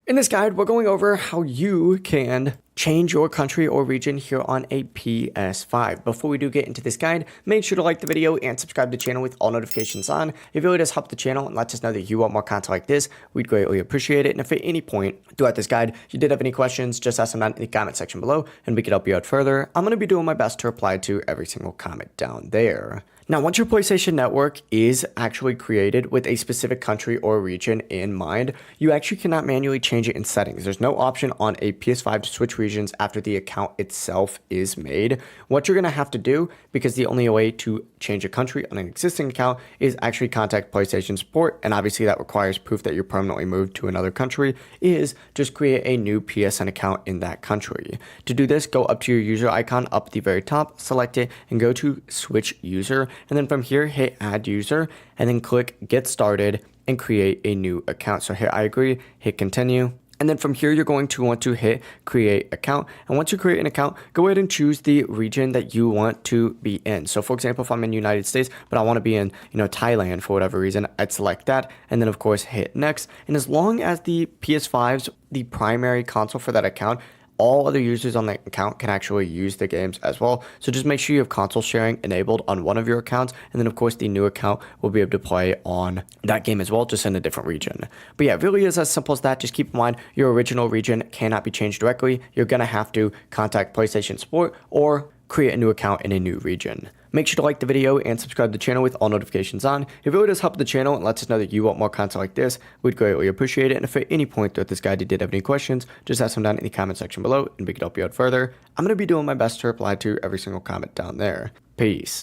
In this guide, we're going over how you can change your country or region here on a PS5. Before we do get into this guide, make sure to like the video and subscribe to the channel with all notifications on. It really does help the channel and lets us know that you want more content like this. We'd greatly appreciate it. And if at any point throughout this guide you did have any questions, just ask them down in the comment section below and we can help you out further. I'm going to be doing my best to reply to every single comment down there. Now, once your PlayStation Network is actually created with a specific country or region in mind, you actually cannot manually change it in settings. There's no option on a PS5 to switch regions after the account itself is made. What you're going to have to do, because the only way to change a country on an existing account is actually contact PlayStation support, and obviously that requires proof that you're permanently moved to another country, is just create a new PSN account in that country. To do this, go up to your user icon up at the very top, select it, and go to switch user. And then from here, hit add user and then click get started and create a new account. So hit I agree, hit continue. And then from here, you're going to want to hit create account. And once you create an account, go ahead and choose the region that you want to be in. So for example, if I'm in the United States, but I want to be in, Thailand for whatever reason, I'd select that. And then of course, hit next. And as long as the PS5's the primary console for that account, all other users on the account can actually use the games as well. So just make sure you have console sharing enabled on one of your accounts. And then of course the new account will be able to play on that game as well, just in a different region. But yeah, it really is as simple as that. Just keep in mind your original region cannot be changed directly. You're going to have to contact PlayStation support or create a new account in a new region. Make sure to like the video and subscribe to the channel with all notifications on. It really does help the channel and lets us know that you want more content like this. We'd greatly appreciate it. And if at any point throughout this guide you did have any questions, just ask them down in the comment section below and we can help you out further. I'm going to be doing my best to reply to every single comment down there. Peace.